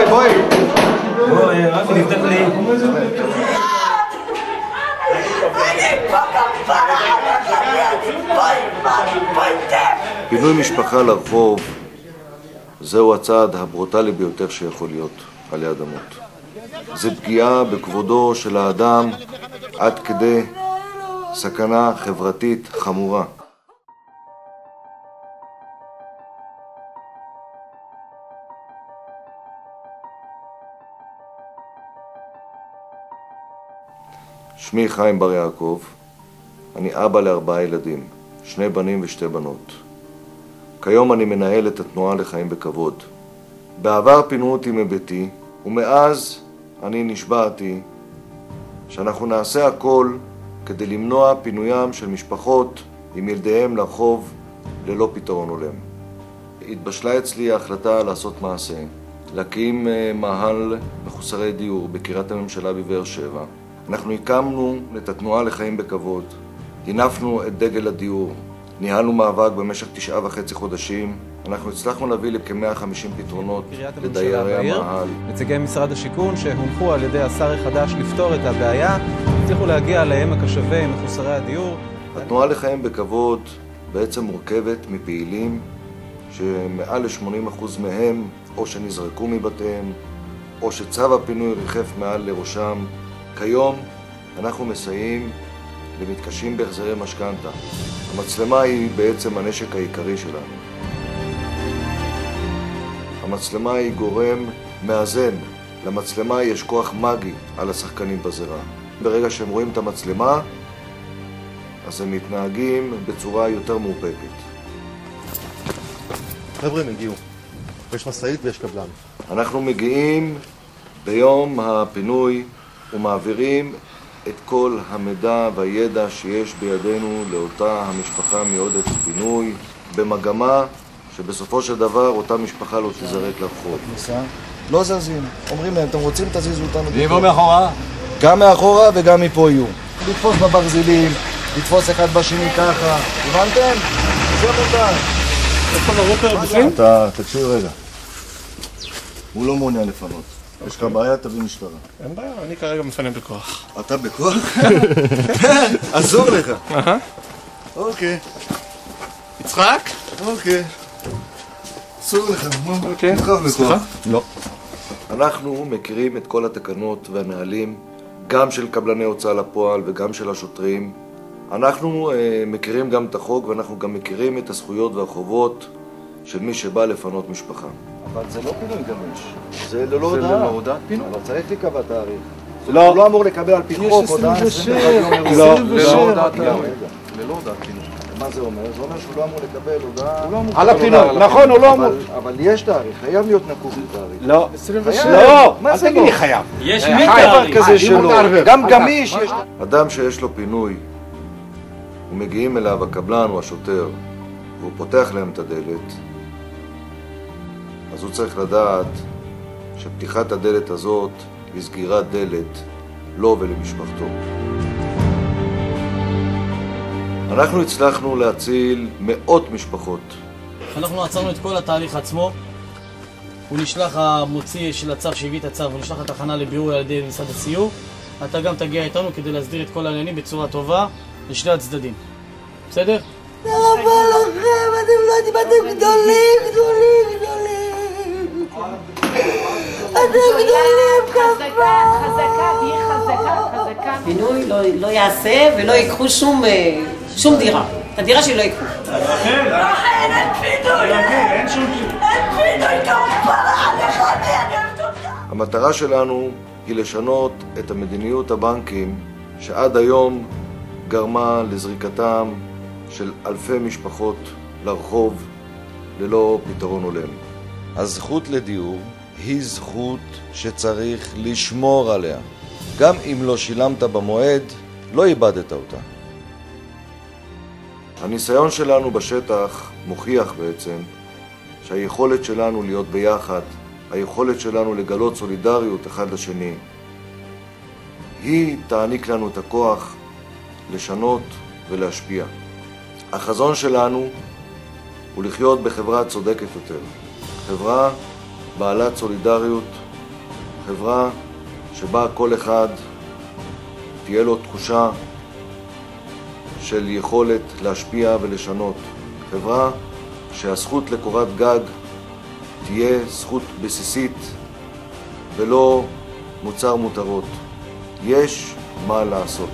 בואי. רפי, נפתח לי. פינוי משפחה לרחוב זהו הצעד הברוטלי ביותר שיכול להיות עלי אדמות. זה פגיעה בכבודו של האדם עד כדי סכנה חברתית חמורה. שמי חיים בר יעקב, אני אבא ל4 ילדים, 2 בנים ו2 בנות. כיום אני מנהל את התנועה לחיים בכבוד. בעבר פינו אותי מביתי, ומאז אני נשבעתי שאנחנו נעשה הכל כדי למנוע פינוים של משפחות עם ילדיהם לרחוב ללא פתרון הולם. התבשלה אצלי ההחלטה לעשות מעשה, להקים מאהל מחוסרי דיור בקריית הממשלה בבאר שבע. אנחנו הקמנו את התנועה לחיים בכבוד, הנפנו את דגל הדיור, ניהלנו מאבק במשך 9.5 חודשים. אנחנו הצלחנו להביא לכ-150 פתרונות לדיירי המאהל. נציגי משרד השיכון שהונחו על ידי השר החדש לפתור את הבעיה, הצליחו להגיע לעמק השווה עם מחוסרי הדיור. התנועה לחיים בכבוד בעצם מורכבת מפעילים שמעל ל-80% מהם או שנזרקו מבתיהם או שצו הפינוי ריחף מעל לראשם. כיום אנחנו מסייעים למתקשים בהחזרי משכנתה. המצלמה היא בעצם הנשק העיקרי שלנו. המצלמה היא גורם מאזן. למצלמה יש כוח מגי על השחקנים בזירה. ברגע שהם רואים את המצלמה, אז הם מתנהגים בצורה יותר מאופקת. חבר'ה, הם הגיעו. יש משאית ויש קבלן. אנחנו מגיעים ביום הפינוי ומעבירים את כל המידע והידע שיש בידינו לאותה המשפחה מיועדת לפינוי, במגמה שבסופו של דבר אותה משפחה לא תזרק לרחוב. לא זזים. אומרים להם, אתם רוצים תזיזו אותנו. ואם לא מאחורה? גם מאחורה וגם מפה יהיו. לתפוס בברזילים, לתפוס אחד בשני ככה. הבנתם? זה מותר. איפה לרופר בפנים? אתה תקשיב רגע. הוא לא מעוניין לפנות. יש לך בעיה, תביא משטרה. אין בעיה, אני כרגע מפנה בכוח. אתה בכוח? עזור לך. אוקיי. יצחק? אוקיי. אסור לך, אוקיי. נדחף בכוח. לא. אנחנו מכירים את כל התקנות והנהלים, גם של קבלני הוצאה לפועל וגם של השוטרים. אנחנו מכירים גם את החוק ואנחנו גם מכירים את הזכויות והחובות של מי שבא לפנות משפחה. אבל זה לא פינוי גמיש, זה ללא הודעה. זה ללא הודעת פינוי? אבל צריך לקבע תאריך. לא. הוא לא אמור לקבל על פי חוק הודעה 21 יום. לא, ללא הודעת פינוי. ללא הודעת פינוי. מה זה אומר? זה אומר שהוא לא אמור לקבל הודעה על הפינוי, נכון, הוא לא אמור. אבל יש תאריך, חייב להיות נקוב בתאריך. לא. 26. לא, אל תגיד לי חייב. יש דבר כזה שלא. גם גמיש יש. אדם שיש לו פינוי ומגיעים אליו הקבלן או השוטר והוא פותח להם את הדלת, אז הוא צריך לדעת שפתיחת הדלת הזאת היא סגירת דלת לו ולמשפחתו. אנחנו הצלחנו להציל מאות משפחות. אנחנו עצרנו את כל התהליך עצמו. הוא נשלח, המוציא של הצו שהביא את הצו, הוא נשלח לתחנה לבירור על ידי משרד הסיור. אתה גם תגיע איתנו כדי להסדיר את כל העניינים בצורה טובה לשני הצדדים. בסדר? תודה רבה לכם, אתם לא יודעים, אתם גדולים. אתם גדולים כמה. חזקה. פינוי לא יעשה ולא ייקחו שום דירה. את הדירה שלי לא ייקחו. אין פינוי. אין פינוי כמובן. המטרה שלנו היא לשנות את המדיניות הבנקים שעד היום גרמה לזריקתם של אלפי משפחות לרחוב ללא פתרון הולם. הזכות לדיור היא זכות שצריך לשמור עליה. גם אם לא שילמת במועד, לא איבדת אותה. הניסיון שלנו בשטח מוכיח בעצם שהיכולת שלנו להיות ביחד, היכולת שלנו לגלות סולידריות אחד לשני, היא תעניק לנו את הכוח לשנות ולהשפיע. החזון שלנו הוא לחיות בחברה צודקת יותר, חברה בעלת סולידריות, חברה שבה כל אחד תהיה לו תחושה של יכולת להשפיע ולשנות. חברה שהזכות לקורת גג תהיה זכות בסיסית ולא מוצר מותרות. יש מה לעשות.